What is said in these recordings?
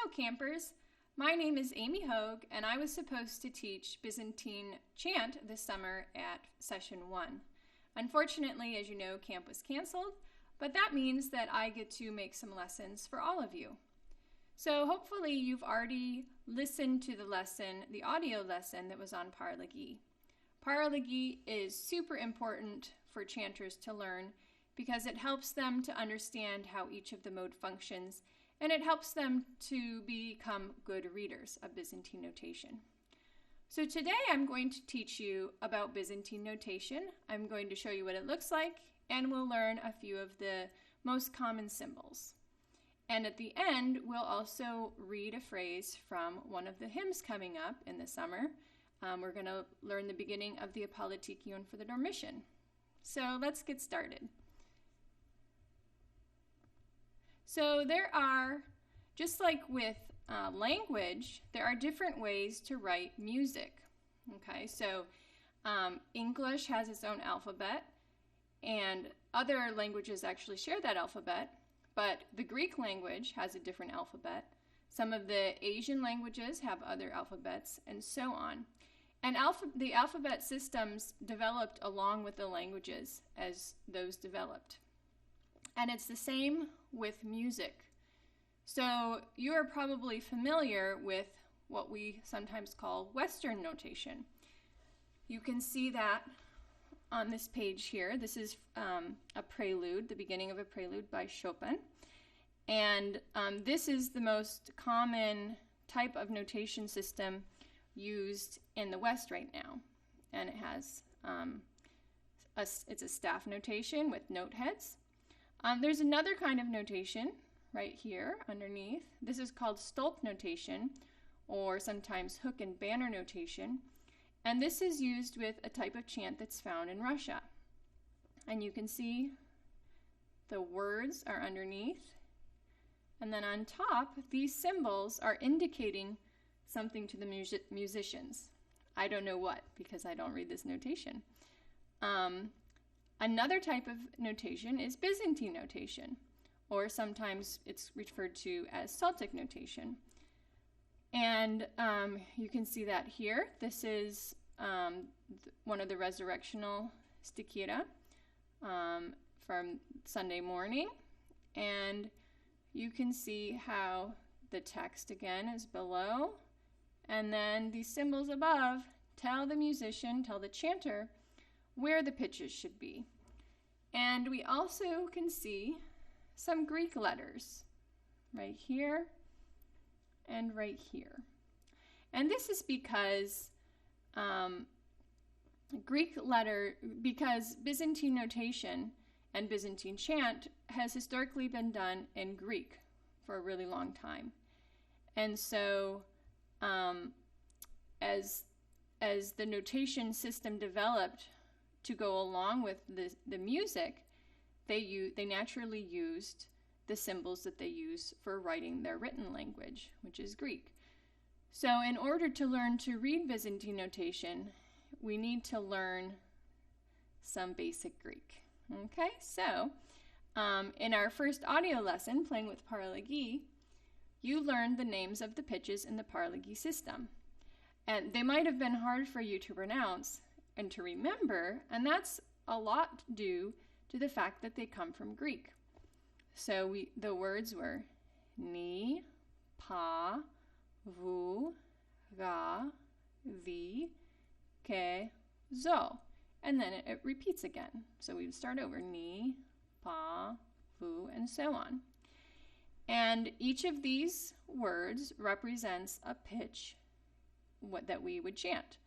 Hello, campers. My name is Amy Hogue, and I was supposed to teach Byzantine chant this summer at session 1. Unfortunately, as you know, camp was canceled, but that means that I get to make some lessons for all of you. So hopefully you've already listened to the lesson, the audio lesson that was on Parlagi. Parlagi is super important for chanters to learn because it helps them to understand how each of the mode functions, and it helps them to become good readers of Byzantine notation. So today I'm going to teach you about Byzantine notation. I'm going to show you what it looks like, and we'll learn a few of the most common symbols. And at the end, we'll also read a phrase from one of the hymns coming up in the summer. We're going to learn the beginning of the Apologition for the Dormition. So let's get started. So there are, just like with language, there are different ways to write music. Okay, so English has its own alphabet, and other languages actually share that alphabet, but the Greek language has a different alphabet. Some of the Asian languages have other alphabets, and so on. And the alphabet systems developed along with the languages as those developed. And it's the same with music. So you are probably familiar with what we sometimes call Western notation. You can see that on this page here. This is a prelude, the beginning of a prelude by Chopin. And this is the most common type of notation system used in the West right now. And it has, it's a staff notation with note heads. There's another kind of notation right here underneath. This is called stolp notation, or sometimes hook and banner notation. And this is used with a type of chant that's found in Russia. And you can see the words are underneath. And then on top, these symbols are indicating something to the musicians. I don't know what, because I don't read this notation. Another type of notation is Byzantine notation, or sometimes it's referred to as Celtic notation. And you can see that here. This is one of the resurrectional stichira from Sunday morning. And you can see how the text again is below. And then these symbols above tell the musician, tell the chanter, where the pitches should be. And we also can see some Greek letters right here and right here. And this is because because Byzantine notation and Byzantine chant has historically been done in Greek for a really long time. And so as the notation system developed to go along with the music, they naturally used the symbols that they use for writing their written language, which is Greek. So in order to learn to read Byzantine notation, we need to learn some basic Greek. Okay, so in our first audio lesson, Playing with Parlagi, you learned the names of the pitches in the Parlagi system. And they might have been hard for you to pronounce and to remember, and that's a lot due to the fact that they come from Greek. So the words were ni, pa, vu, ga, vi, ke, zo. And then it repeats again. So we would start over, ni, pa, vu, and so on. And each of these words represents a pitch that we would chant.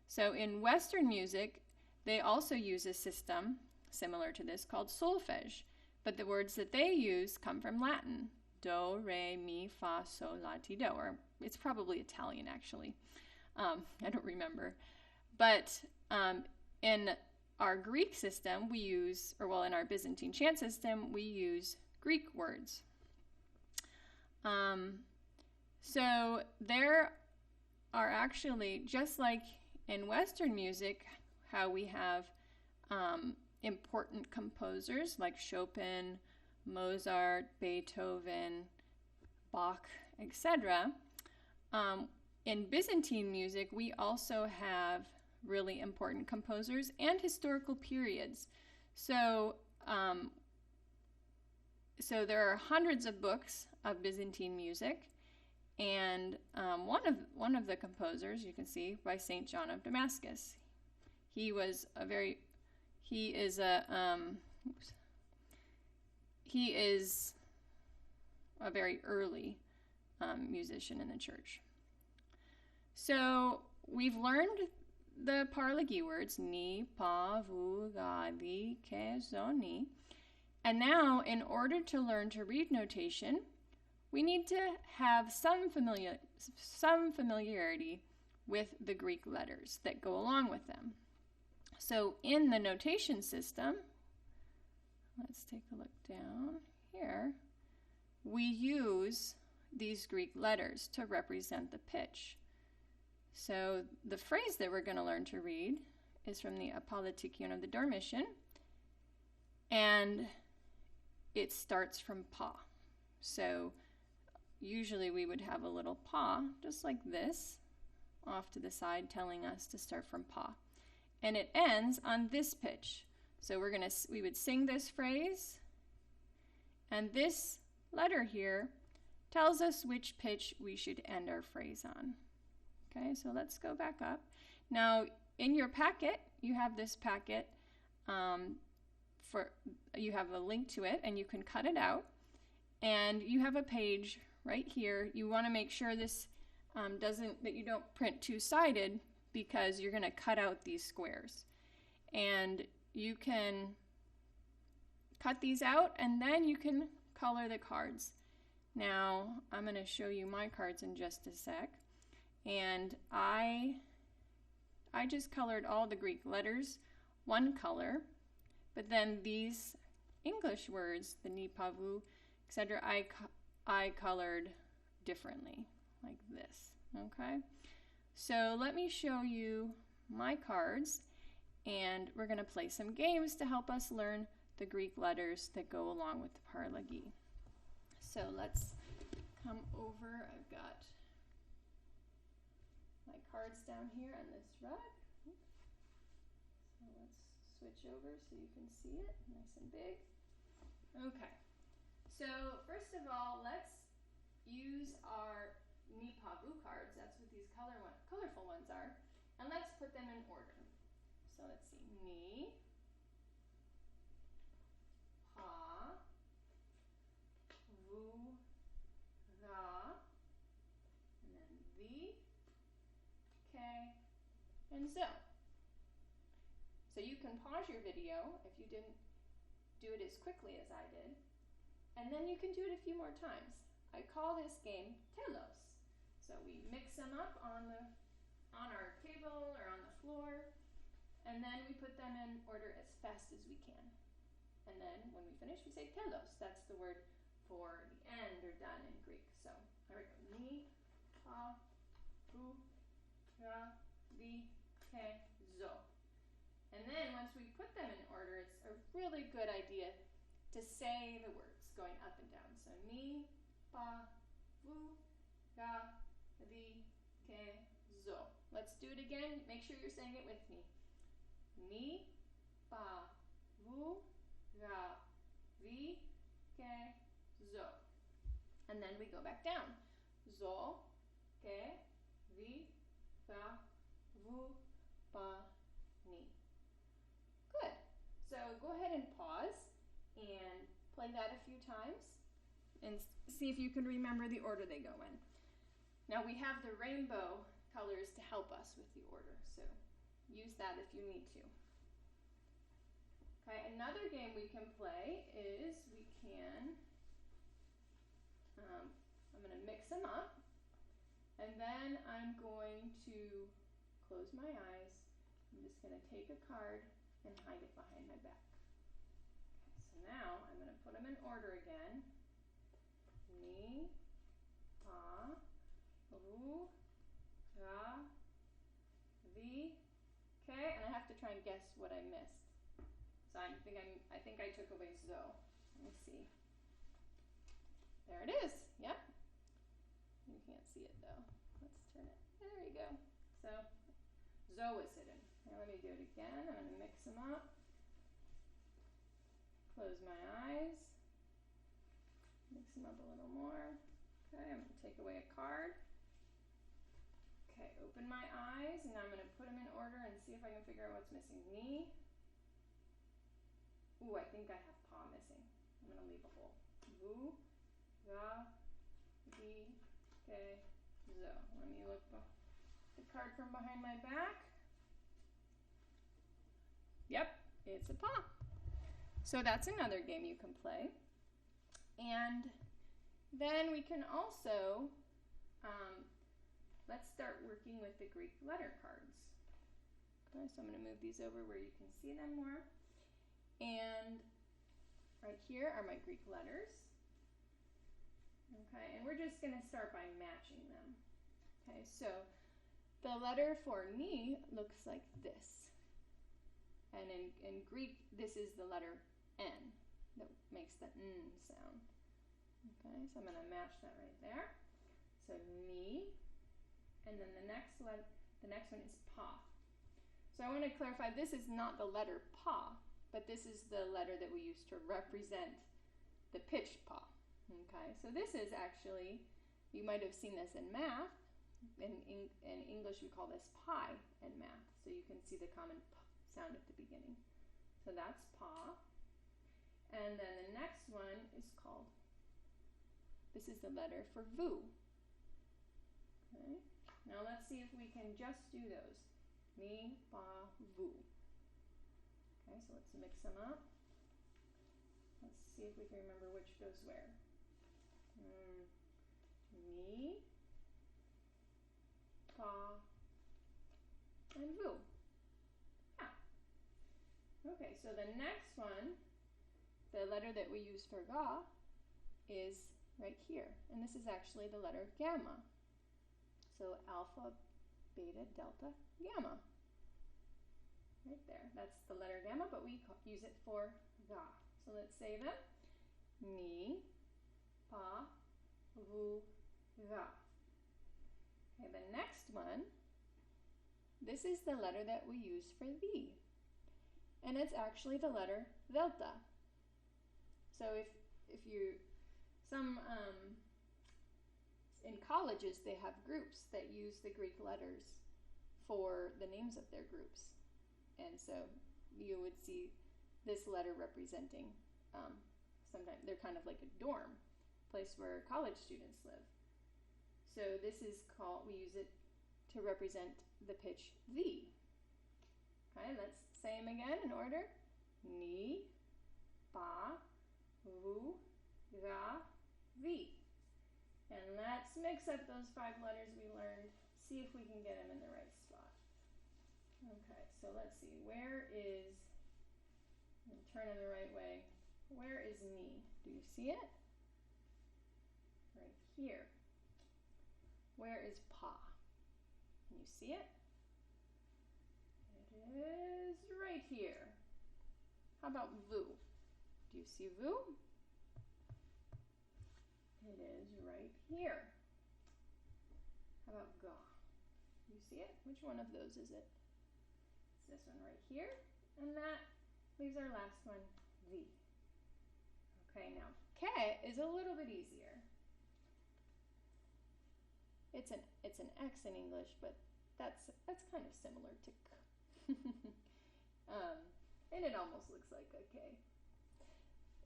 So in Western music, they also use a system similar to this called solfege, but the words that they use come from Latin, do, re, mi, fa, sol, la, ti, do, or it's probably Italian actually. I don't remember. But in our Greek system, in our Byzantine chant system, we use Greek words. So there are actually, just like in Western music, how we have important composers like Chopin, Mozart, Beethoven, Bach, etc. In Byzantine music, we also have really important composers and historical periods. So there are hundreds of books of Byzantine music, and one of the composers, you can see, by Saint John of Damascus. He is a very early musician in the church. So we've learned the Parlagi words, ni, pa, vu, ga, vi, ke, zo, ni. And now, in order to learn to read notation, we need to have some familiarity with the Greek letters that go along with them. So in the notation system, let's take a look down here, we use these Greek letters to represent the pitch. So the phrase that we're going to learn to read is from the Apollytikion of the Dormition, and it starts from pa. So usually we would have a little pa, just like this, off to the side telling us to start from pa. And it ends on this pitch. So we would sing this phrase, and this letter here tells us which pitch we should end our phrase on. Okay, so let's go back up. Now, in your packet, you have this packet, you have a link to it, and you can cut it out. And you have a page right here. You want to make sure this that you don't print two-sided, because you're going to cut out these squares. And you can cut these out, and then you can color the cards. Now, I'm going to show you my cards in just a sec. And I just colored all the Greek letters one color, but then these English words, the ni, pa, vu, etc., I colored differently, like this, okay? So let me show you my cards, and we're going to play some games to help us learn the Greek letters that go along with the Parlagi. So let's come over. I've got my cards down here on this rug. So let's switch over so you can see it nice and big. Okay, so first of all, let's use our ni, pa, vu cards. That's what these colorful ones are. And let's put them in order. So let's see. Ni, pa, vu, ga, and then vi, ke, and zo. So you can pause your video if you didn't do it as quickly as I did. And then you can do it a few more times. I call this game telos. So we mix them up on our table or on the floor, and then we put them in order as fast as we can. And then when we finish, we say telos. That's the word for the end or done in Greek. So here we go. Ni, pa, vu, ga, vi, ke, zo. And then once we put them in order, it's a really good idea to say the words going up and down. So ni, pa, vu, ga, vi, ke, zo. Let's do it again. Make sure you're saying it with me. Ni, pa, vu, ga, vi, ke, zo. And then we go back down. Zo, ke, vi, ga, vu, pa, ni. Good. So go ahead and pause and play that a few times and see if you can remember the order they go in. Now we have the rainbow colors to help us with the order, so use that if you need to. Okay, another game we can play is I'm going to mix them up, and then I'm going to close my eyes. I'm just going to take a card and hide it behind my back. Okay, so now I'm going to put them in order again. Ni, pa, vu, ga, vi, ke, and I have to try and guess what I missed. So I think I took away zo. Let me see. There it is. Yep. So, zo is hidden. Now let me do it again. I'm going to mix them up. Close my eyes. Mix them up a little more. Okay, I'm going to take away a card. Okay, open my eyes, and I'm going to put them in order and see if I can figure out what's missing. Ni. Ooh, I think I have pa missing. I'm going to leave a hole. Vu, ga, vi, ke, zo. Let me look at the card from behind my back. Yep, it's a pa. So that's another game you can play. And then we can also, let's start working with the Greek letter cards. Okay, so I'm going to move these over where you can see them more. And right here are my Greek letters. Okay, and we're just going to start by matching them. Okay, so the letter for ni looks like this. And in Greek, this is the letter N that makes the N sound. Okay, so I'm going to match that right there. So ni, and then the next one is pa. So I want to clarify, this is not the letter pa, but this is the letter that we use to represent the pitched pa. Okay, so this is actually, you might have seen this in math. In English, we call this pi in math. So you can see the common p sound at the beginning. So that's pa. And then the next one is called, this is the letter for vu. Okay, now let's see if we can just do those. Mi, pa, vu. Okay, so let's mix them up. Let's see if we can remember which goes where. Mi, pa, and vu. Yeah. Okay, so the next one, the letter that we use for ga, is right here. And this is actually the letter gamma. So alpha, beta, delta, gamma. Right there. That's the letter gamma, but we use it for ga. So let's say them. Mi, pa, vu, ga. Okay, the next one, this is the letter that we use for the. And it's actually the letter delta. So if you, in colleges, they have groups that use the Greek letters for the names of their groups. And so you would see this letter representing, sometimes they're kind of like a dorm, place where college students live. So this is called, we use it to represent the pitch the. Okay, let's say them again in order. Ni, pa, vu, ga, vi. And let's mix up those 5 letters we learned, see if we can get them in the right spot. Okay, so let's see, where is, turn them the right way, where is ni? Do you see it? Right here. Where is pa? Can you see it? It is right here. How about vu? Do you see vu? It is right here. How about ga? You see it? Which one of those is it? It's this one right here. And that leaves our last one, vi. Okay, now ke is a little bit easier. It's an X in English, but that's kind of similar to k. And it almost looks like a K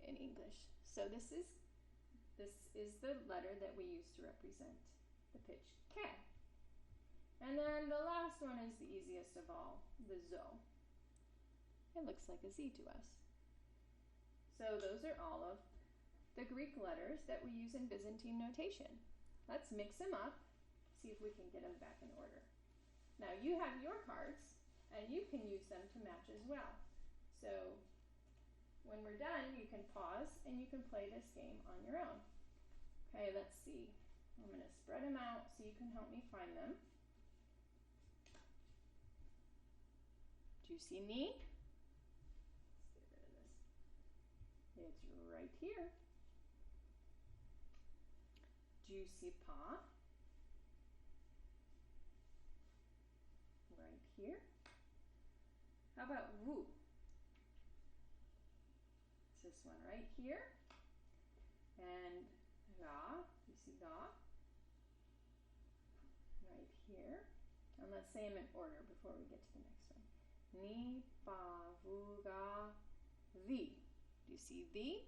in English. So this is the letter that we use to represent the pitch K. And then the last one is the easiest of all, the zo. It looks like a Z to us. So those are all of the Greek letters that we use in Byzantine notation. Let's mix them up, see if we can get them back in order. Now you have your cards, and you can use them to match as well. So when we're done, you can pause and you can play this game on your own. Okay, let's see. I'm going to spread them out so you can help me find them. Do you see ni? Let's get rid of this. It's right here. Do you see pa? here. How about Wu? It's this one right here. And Ga, you see Ga? Right here. And let's say them in order before we get to the next one. Ni, pa, vu, ga, vi. Do you see vi?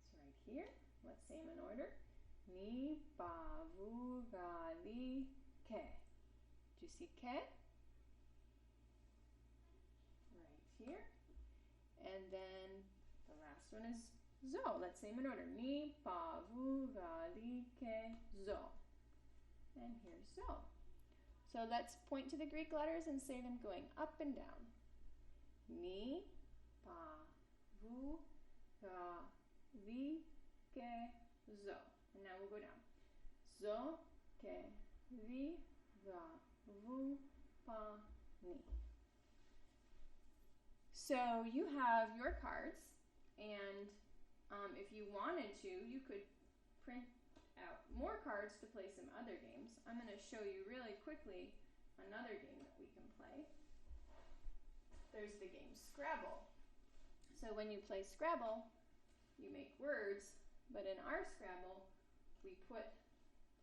It's right here. Let's say them in order. Ni, pa, vu, ga, vi, ke. Do you see ke? Right here. And then the last one is zo. Let's say them in order. Ni, pa, vu, ga, li, ke, zo. And here's zo. So let's point to the Greek letters and say them going up and down. Ni, pa, vu, ga, vi, ke, zo. And now we'll go down. Zo, ke, vi, ga, vu, pa, ni. So you have your cards, and if you wanted to, you could print out more cards to play some other games. I'm going to show you really quickly another game that we can play. There's the game Scrabble. So when you play Scrabble, you make words, but in our Scrabble, we put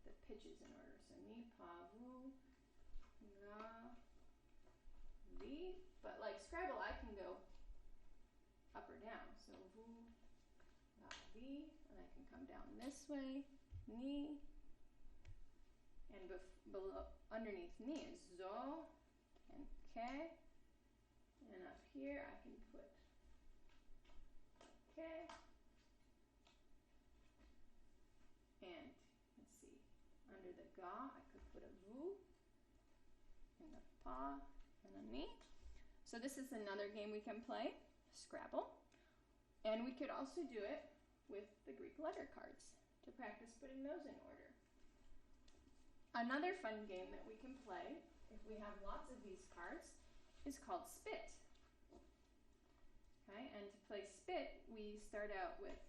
the pitches in order. So ni, pa, vu, ga, vi. But like Scrabble, I can go up or down. So vu, ga, vi, and I can come down this way. Ni, and below, underneath ni is zo and ke, and up here I can put ke, and let's see, under the ga I could put a vu, and a pa, and a ni. So this is another game we can play, Scrabble, and we could also do it with the Greek letter cards to practice putting those in order. Another fun game that we can play, if we have lots of these cards, is called Spit. Okay, and to play Spit, we start out with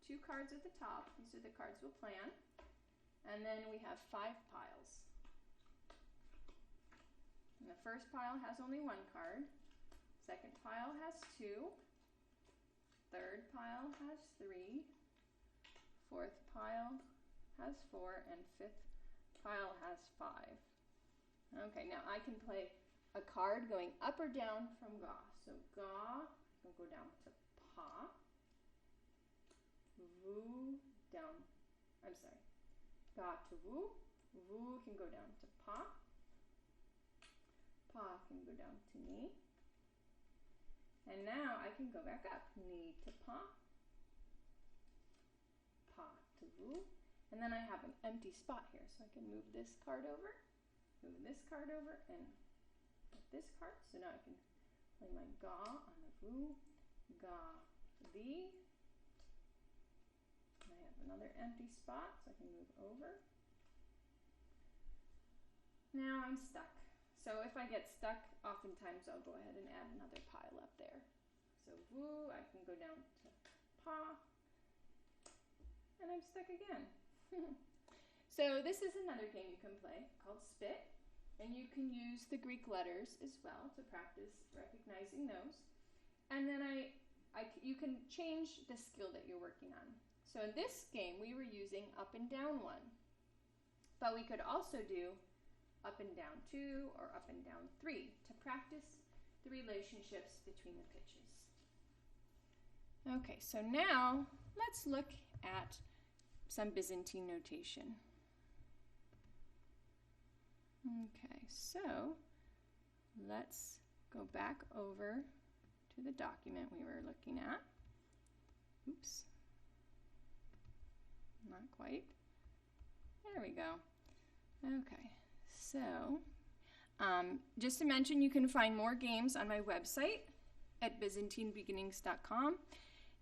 2 cards at the top. These are the cards we'll play on. And then we have 5 piles. And the first pile has only 1 card. Second pile has 2. Third pile has 3. Fourth pile has 4, and fifth pile has 5. Okay, now I can play a card going up or down from ga. So ga, I can go down to pa. Vu, down, I'm sorry, ga to vu. Vu can go down to pa. Pa can go down to ni. And now I can go back up. Ni to pa. Pa to vu, and then I have an empty spot here, so I can move this card over, and put this card. So now I can play my ga on the vu, ga, vi, and I have another empty spot, so I can move over. Now I'm stuck. So if I get stuck, oftentimes I'll go ahead and add another pile up there. So vu, I can go down to pa, and I'm stuck again. So this is another game you can play called Spit, and you can use the Greek letters as well to practice recognizing those. And then you can change the skill that you're working on. So in this game we were using up and down 1, but we could also do up and down 2 or up and down 3 to practice the relationships between the pitches. Okay, so now let's look at some Byzantine notation. Okay, so let's go back over to the document we were looking at. Oops, not quite. There we go. Okay, so just to mention, you can find more games on my website at byzantinebeginnings.com.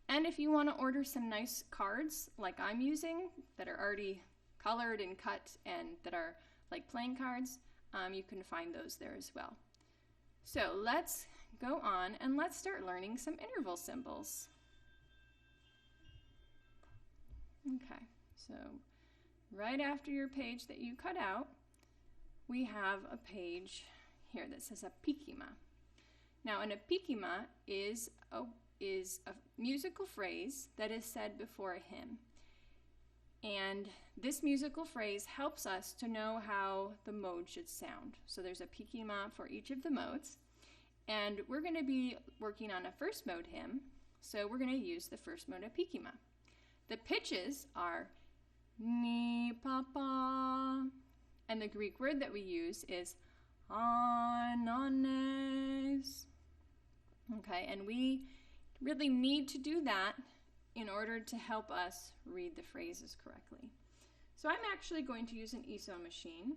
And if you want to order some nice cards like I'm using that are already colored and cut and that are like playing cards, you can find those there as well. So let's go on and let's start learning some interval symbols. Okay, so right after your page that you cut out, we have a page here that says epikima. Now, an epikima is a musical phrase that is said before a hymn. And this musical phrase helps us to know how the mode should sound. So there's a epikima for each of the modes. And we're going to be working on a first mode hymn, so we're going to use the first mode epikima. The pitches are ni, pa, pa, and the Greek word that we use is anones. Okay, and we really need to do that in order to help us read the phrases correctly. So I'm actually going to use an ESO machine,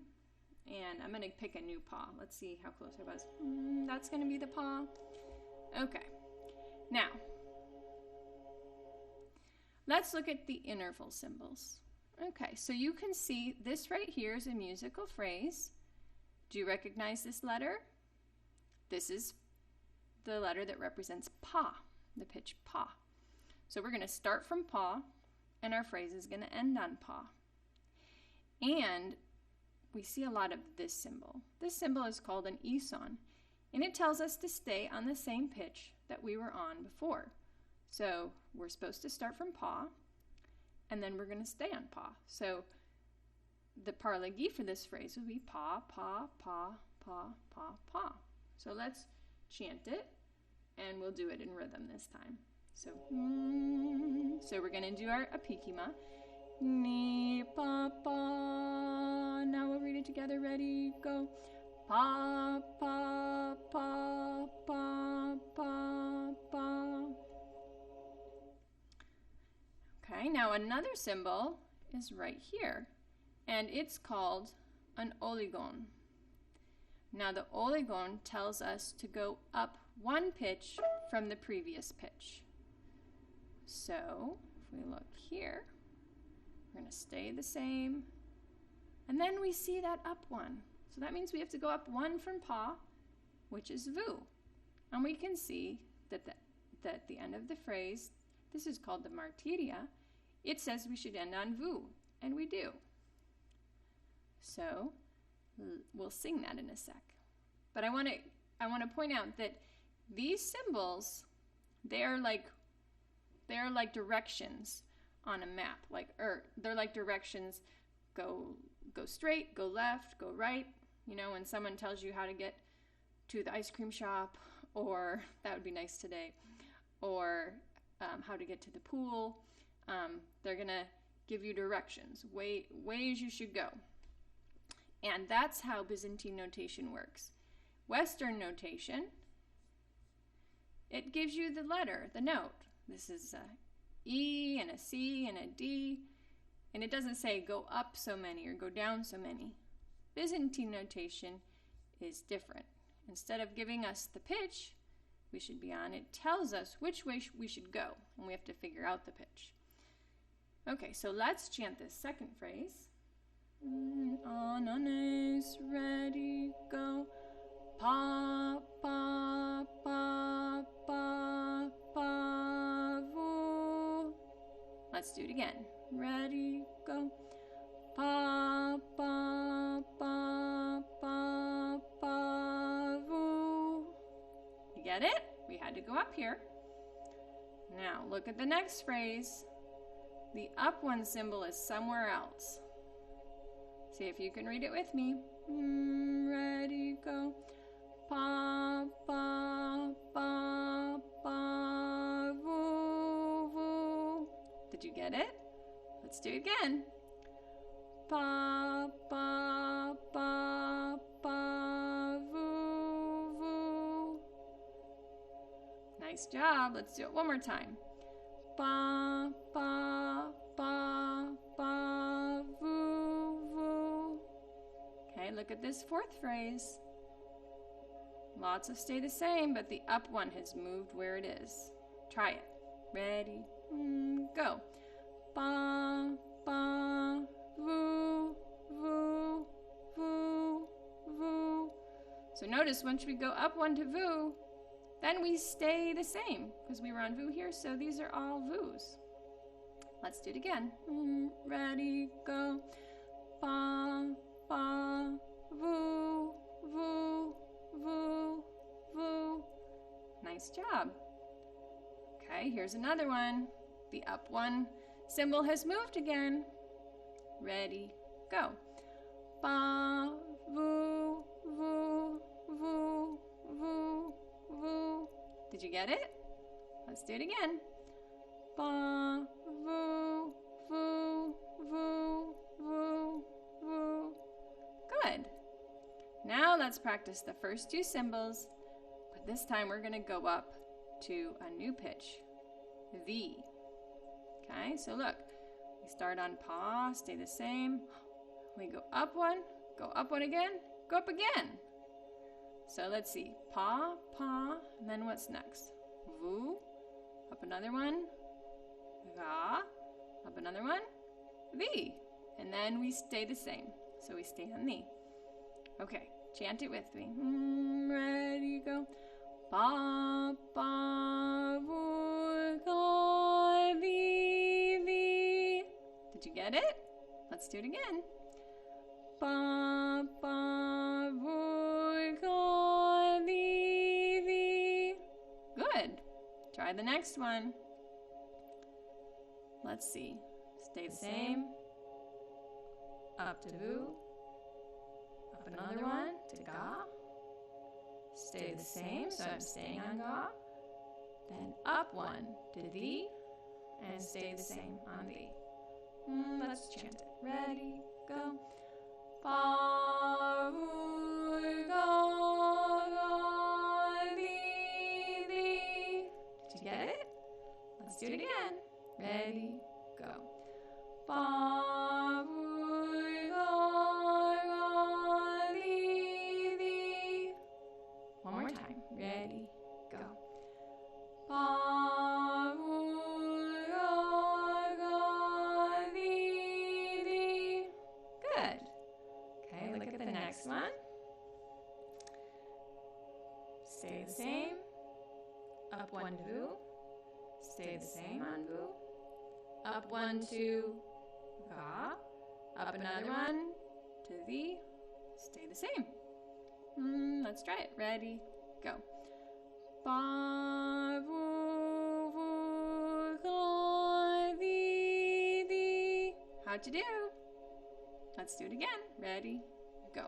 and I'm going to pick a new paw. Let's see how close I was. That's going to be the paw. Okay. Now, let's look at the interval symbols. Okay, so you can see this right here is a musical phrase. Do you recognize this letter? This is the letter that represents pa, the pitch pa. So we're going to start from pa, and our phrase is going to end on pa. And we see a lot of this symbol. This symbol is called an eson, and it tells us to stay on the same pitch that we were on before. So we're supposed to start from pa, and then we're going to stay on pa. So the parlegi for this phrase would be pa, pa, pa, pa, pa, pa. So let's chant it, and we'll do it in rhythm this time. So we're going to do our epikima. Ni, pa, pa. Now we'll read it together. Ready, go. Pa, pa, pa, pa, pa, pa. Okay, now another symbol is right here, and it's called an oligon. Now the oligon tells us to go up one pitch from the previous pitch. So if we look here, we're going to stay the same, and then we see that up one. So that means we have to go up one from pa, which is vu. And we can see that at the end of the phrase, this is called the martyria, it says we should end on vu, and we do. So we'll sing that in a sec. But I want to point out that these symbols, they're like directions on a map. They're like directions: go straight, go left, go right. You know, when someone tells you how to get to the ice cream shop, or that would be nice today, or how to get to the pool, they're gonna give you directions, ways you should go. And that's how Byzantine notation works. Western notation, it gives you the letter, the note. This is a E and a C and a D, and it doesn't say go up so many or go down so many. Byzantine notation is different. Instead of giving us the pitch we should be on, it tells us which way we should go, and we have to figure out the pitch. Okay, so let's chant this second phrase. Anones, ready, go. Pa, pa, pa, pa, pa, vu. Let's do it again. Ready, go. Pa, pa, pa, pa, pa, vu. You get it? We had to go up here. Now, look at the next phrase. The up one symbol is somewhere else. See if you can read it with me. Ready, go. Pa, pa, pa, pa, vu, vu. Did you get it? Let's do it again. Pa, pa, pa, pa, vu, vu. Nice job. Let's do it one more time. Pa, pa, pa, pa, vu, vu. Okay, look at this fourth phrase. Lots of stay the same, but the up one has moved where it is. Try it. Ready, go. Pa, pa, vu, vu, vu, vu. So notice once we go up one to vu, then we stay the same because we were on vu here, so these are all vus. Let's do it again. Ready, go. Pa, pa, vu, job. Okay, here's another one. The up one symbol has moved again. Ready, go. Ba, voo, voo, voo, voo, voo. Did you get it? Let's do it again. Ba, voo, voo, voo, voo, voo. Good. Now let's practice the first two symbols, but this time we're going to go up to a new pitch, V. Okay, so look, we start on pa, stay the same. We go up one again, go up again. So let's see, pa, pa, and then what's next? Vu, up another one, ga, up another one, V. And then we stay the same, so we stay on the. Okay, chant it with me. Ready, go. Pa, pa, vu, ga, vi, vi. Did you get it? Let's do it again. Pa, pa, vu, ga, vi, vi. Good. Try the next one. Let's see. Stay the same. Up to vu. Up another one to ga. Stay the same, so I'm staying on ga. Then up one to the, and stay the same on the. Let's chant it. Ready, go. Pa, vu, ga, ga, di, di. Did you get it? Let's do it again. Ready, go. Pa, vu, ga, ga, di, di. One more time. Ready, go. Pa, vu, ga, ga, di, di. Good. Okay, look at the next one. Stay the same. Up one vu. Stay the same on vu. Up one to ga. Up another one to the. Stay the same. Let's try it. Ready, go. Ba, vu, vu, ga, di, di. How'd you do? Let's do it again. Ready, go.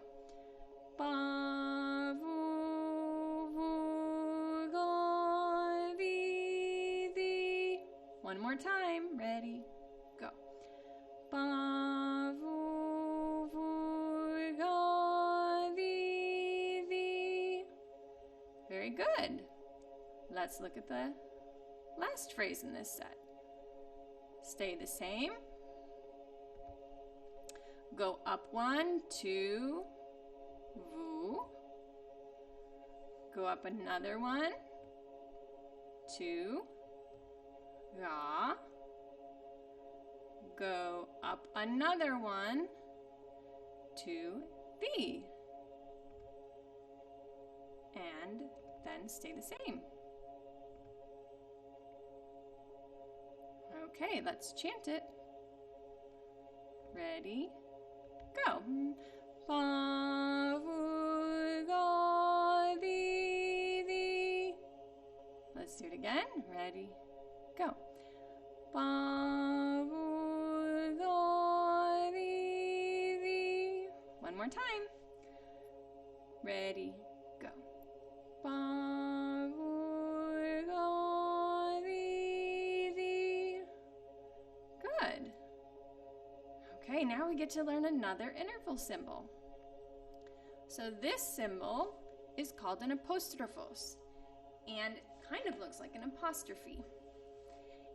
Ba, vu, vu, ga, di, di. One more time. Ready, go. Ba, vu, vu, ga, di, di. Very good. Let's look at the last phrase in this set. Stay the same. Go up one, two, vu. Go up another one, two, ga. Go up another one, two, the. And then stay the same. Okay, let's chant it. Ready, go. Pa, vu, ga, di, di. Let's do it again. Ready, go. Pa, vu, ga, di, di. One more time. Ready, go. Pa, vu, ga, di, di. Good. Okay, now we get to learn another interval symbol. So this symbol is called an apostrophos and kind of looks like an apostrophe.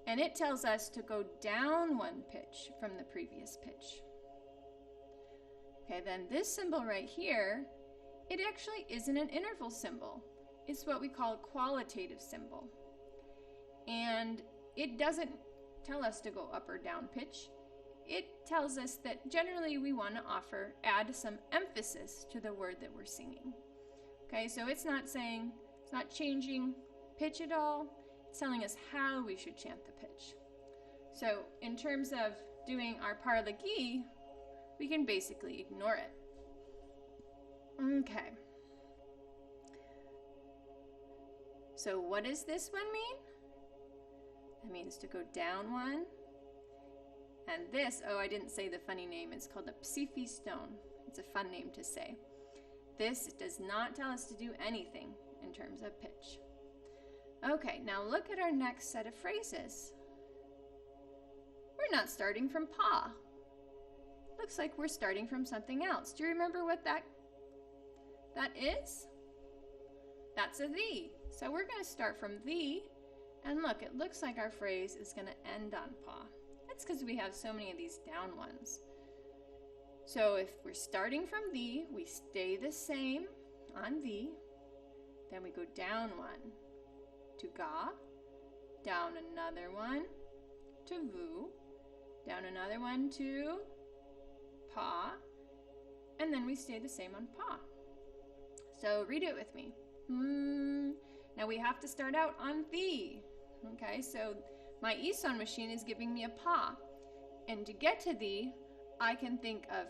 And it tells us to go down one pitch from the previous pitch. Okay, then this symbol right here, it actually isn't an interval symbol. It's what we call a qualitative symbol. And it doesn't tell us to go up or down pitch. It tells us that generally we want to add some emphasis to the word that we're singing. Okay, so it's not changing pitch at all. It's telling us how we should chant the pitch. So in terms of doing our parlegi, we can basically ignore it. Okay. So what does this one mean? That means to go down one. And this, oh, I didn't say the funny name. It's called a Psifi stone. It's a fun name to say. This does not tell us to do anything in terms of pitch. Okay, now look at our next set of phrases. We're not starting from pa. Looks like we're starting from something else. Do you remember what that is? That's a thee. So we're going to start from thee, and look, it looks like our phrase is going to end on pa. That's because we have so many of these down ones. So if we're starting from thee, we stay the same on thee, then we go down one to ga, down another one to vu, down another one to pa, and then we stay the same on pa. So read it with me. Now we have to start out on thee. Okay, so my ESON machine is giving me a pa. And to get to thee, I can think of,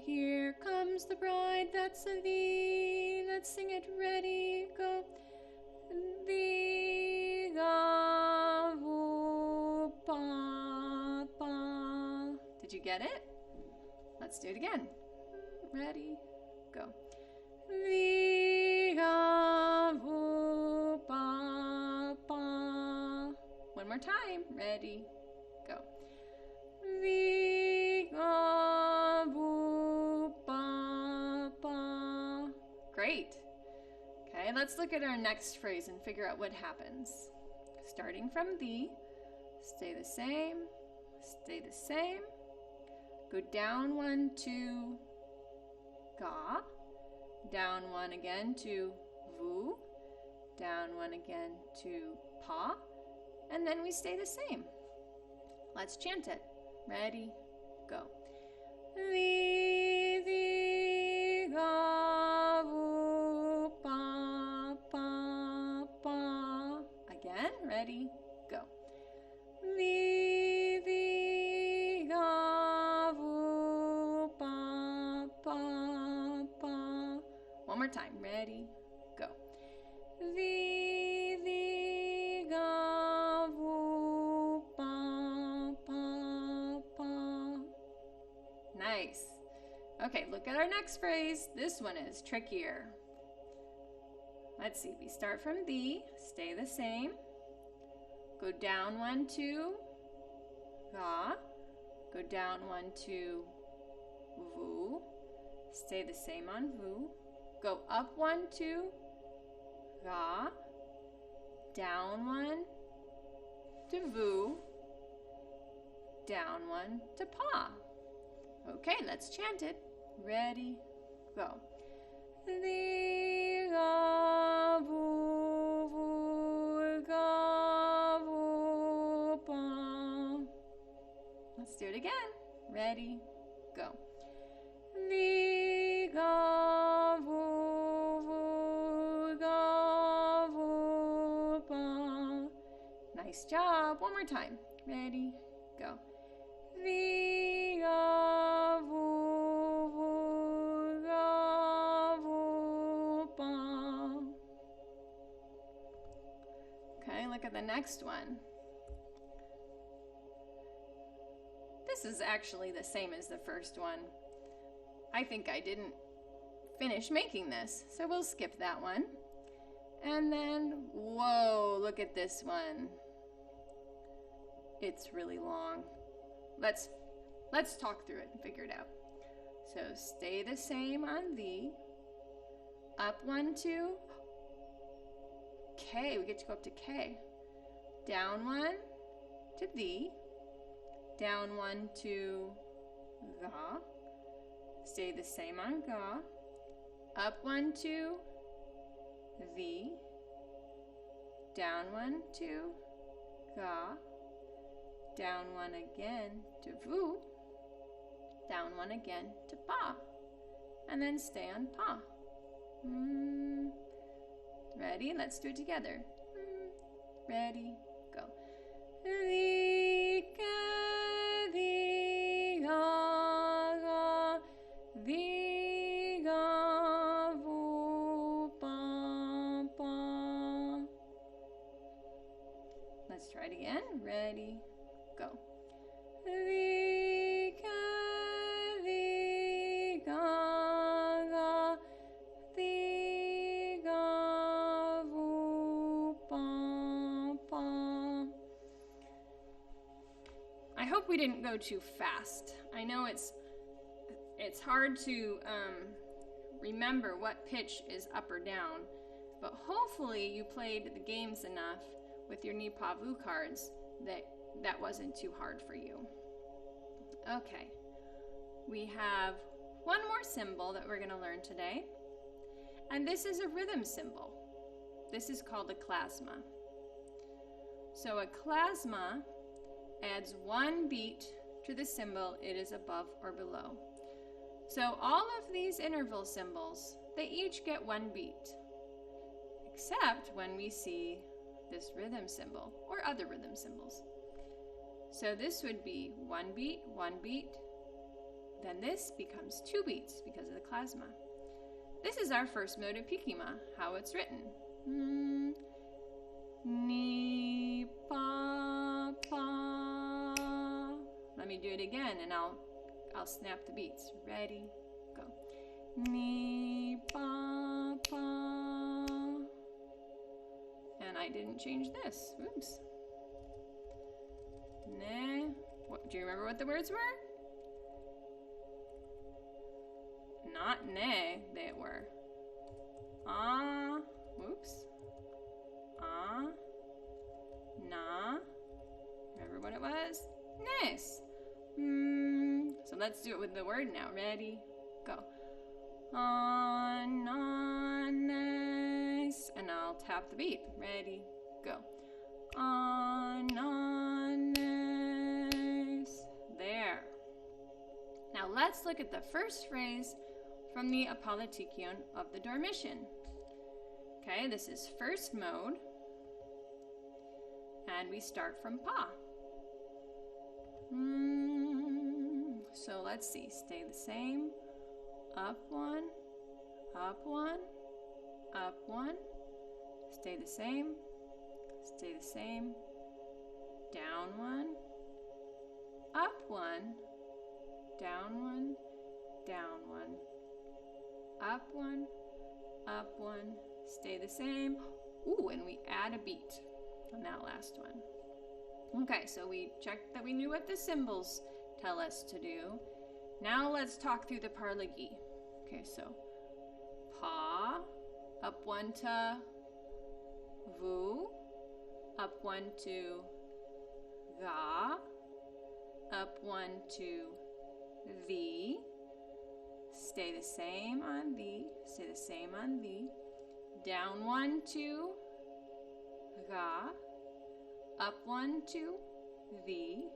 here comes the bride, that's a thee. Let's sing it, ready, go. Thee, ga, vu, pa, pa. Did you get it? Let's do it again. Ready, go. Thee, ga, vu, pa, pa. One more time. Ready, go. Thee, ga, vu, pa, pa. Great. Okay, let's look at our next phrase and figure out what happens. Starting from thee, stay the same, go down one to ga, down one again to vu, down one again to pa, and then we stay the same. Let's chant it. Ready, go. Thee, thee, ga, vu, pa, pa, pa. Again, ready, go. Thee, thee, ga, vu, pa, pa, pa. One more time, ready, go. Thee, thee, ga, vu, pa, pa, pa. Nice. Okay, look at our next phrase. This one is trickier. Let's see, we start from thee, stay the same, go down one to ga, go down one to vu, stay the same on vu, go up one to ga, down one to vu, down one to pa. Okay, let's chant it. Ready, go. Thee, ga, vu, vu, ga, vu, pa. Let's do it again. Ready, go. Thee, ga, vu, vu, ga, vu, pa. Nice job. One more time. Ready, go. Thee, ga, vu, vu, ga, vu, pa. Okay, look at the next one. This is actually the same as the first one. I think I didn't finish making this, so we'll skip that one. And then, whoa, look at this one. It's really long. Let's talk through it and figure it out. So stay the same on thee. Up one to K. We get to go up to K. Down one to thee. Down one to ga. Stay the same on ga. Up one to thee. Down one to ga. Down one again to vu, down one again to pa, and then stay on pa. Ready? Let's do it together. Ready? Go. Thee, ga, thee, ga, ga, thee, ga, vu, pa, pa. hope we didn't go too fast. I know it's hard to remember what pitch is up or down, but hopefully you played the games enough with your Nipavu cards that wasn't too hard for you. Okay, we have one more symbol that we're going to learn today, and this is a rhythm symbol. This is called a klasma. So a klasma adds one beat to the symbol it is above or below. So all of these interval symbols, they each get one beat, except when we see this rhythm symbol or other rhythm symbols. So this would be one beat, then this becomes 2 beats because of the klasma. This is our first mode of pikima, how it's written. Ni, pa, pa. Let me do it again and I'll snap the beats. Ready, go. Ni, pa, pa. And I didn't change this. Oops. Ne. Do you remember what the words were? Not ne, they were. Ah. Oops. Ah. Na. Remember what it was? Nes. So let's do it with the word now. Ready? Go. Nes. And I'll tap the beat. Ready? Go. Nes. There. Now let's look at the first phrase from the Apolatikion of the Dormition. Okay, this is first mode. And we start from pa. So let's see, stay the same. Up 1, up 1, up 1. Stay the same, stay the same. Down 1, up 1, down 1, down 1. Up 1, up 1. Stay the same. Ooh, and we add a beat on that last one. Okay, so we checked that we knew what the symbols tell us to do. Now let's talk through the parlagi. Okay, so pa, up 1 to vu, up 1 to ga, up 1 to the, stay the same on the, stay the same on the, down 1 to ga, up 1 to the,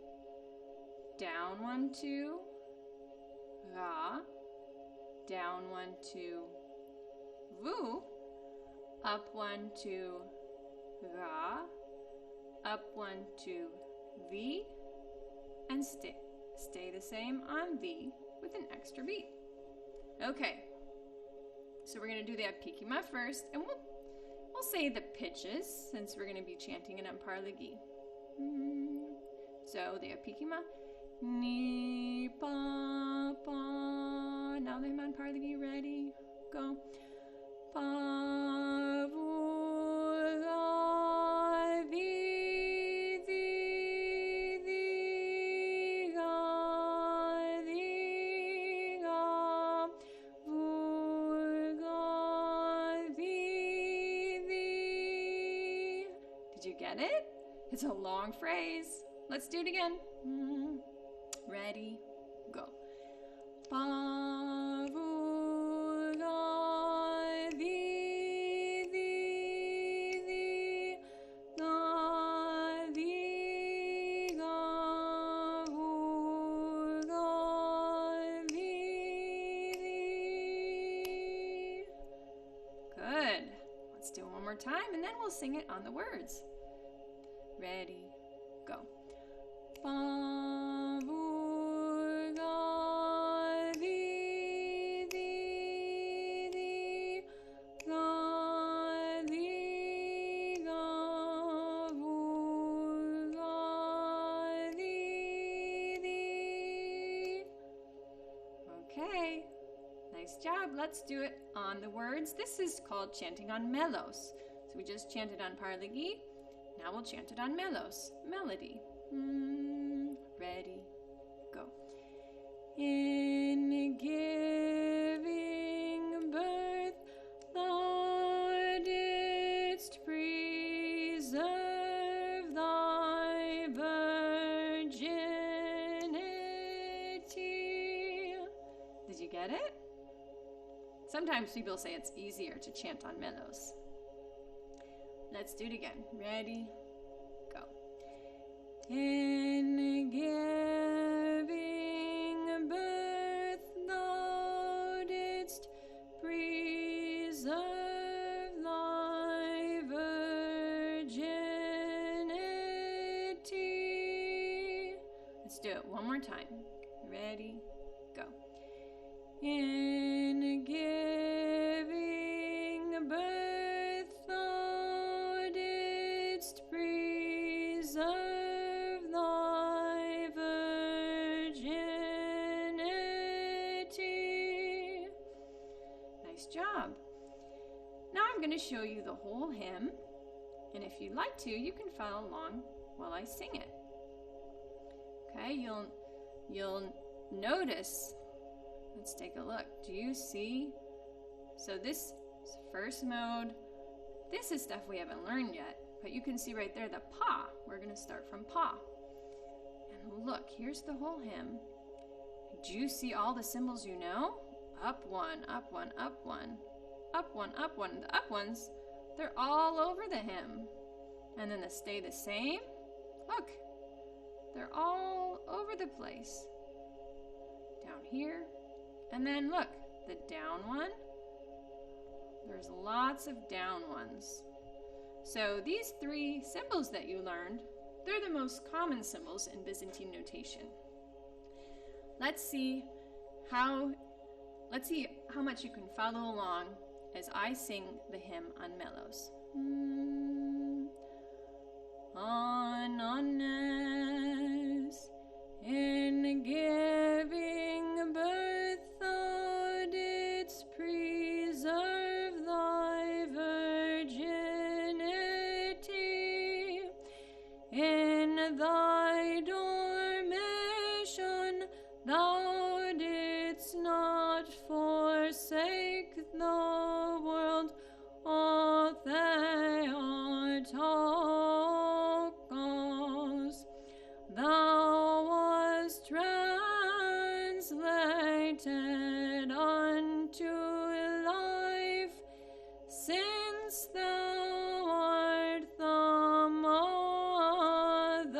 down 1 to ga, down 1 to vu, up 1 to ga, up 1 to the, and stay the same on the with an extra beat. Okay, so we're going to do the pikima first, and we'll say the pitches since we're going to be chanting it on parlagi. So the pikima, ni pa pa. Now the hymn on parlagi. Ready, go. Pa vu ga di di di ga di ga vu ga di di. Did you get it? It's a long phrase. Let's do it again. Ready, go. Pa vu ga di di di ga di ga vu ga di di. Good. Let's do it one more time and then we'll sing it on the words. Ready, go. Pa vu ga di di di ga di ga vu ga di di. Okay, nice job. Let's do it on the words. This is called chanting on melos. So we just chanted on parlagi. Now we'll chant it on melos, melody. Ready, Did you get it? Sometimes people say it's easier to chant on melos. Let's do it again. Ready? Go. In giving birth, thou didst preserve thy virginity. Let's do it one more time. Ready? Go. In giving birth, thou didst preserve thy virginity. Nice job. Now I'm going to show you the whole hymn, and if you'd like to, you can follow along while I sing it. Okay, you'll notice. Let's take a look. Do you see? So this is first mode. This is stuff we haven't learned yet, but you can see right there the pa. We're going to start from pa. And look, here's the whole hymn. Do you see all the symbols you know? Up one, up one, up one, up one, up one. The up ones, they're all over the hymn. And then the stay the same. Look, they're all over the place. Down here. And then look, the down one. There's lots of down ones. So these three symbols that you learned, they're the most common symbols in Byzantine notation. Let's see how much you can follow along as I sing the hymn on melos. Anones, in giving birth, thou didst preserve thy virginity. In thy dormition, thou didst not forsake the world, O Theotokos. Thou wast translated unto life, since thou art the mother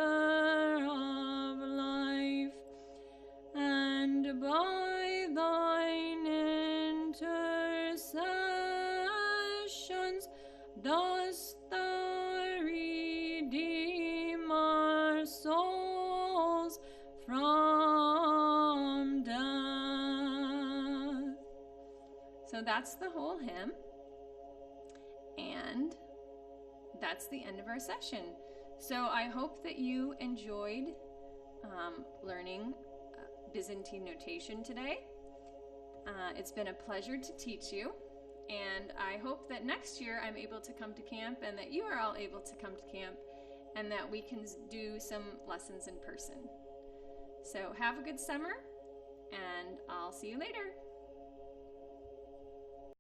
of life, and by thine intercessions dost thou redeem our souls from death. So that's the whole hymn, and that's the end of our session. So I hope that you enjoyed learning Byzantine notation today. It's been a pleasure to teach you, and I hope that next year I'm able to come to camp, and that you are all able to come to camp, and that we can do some lessons in person. So have a good summer, and I'll see you later.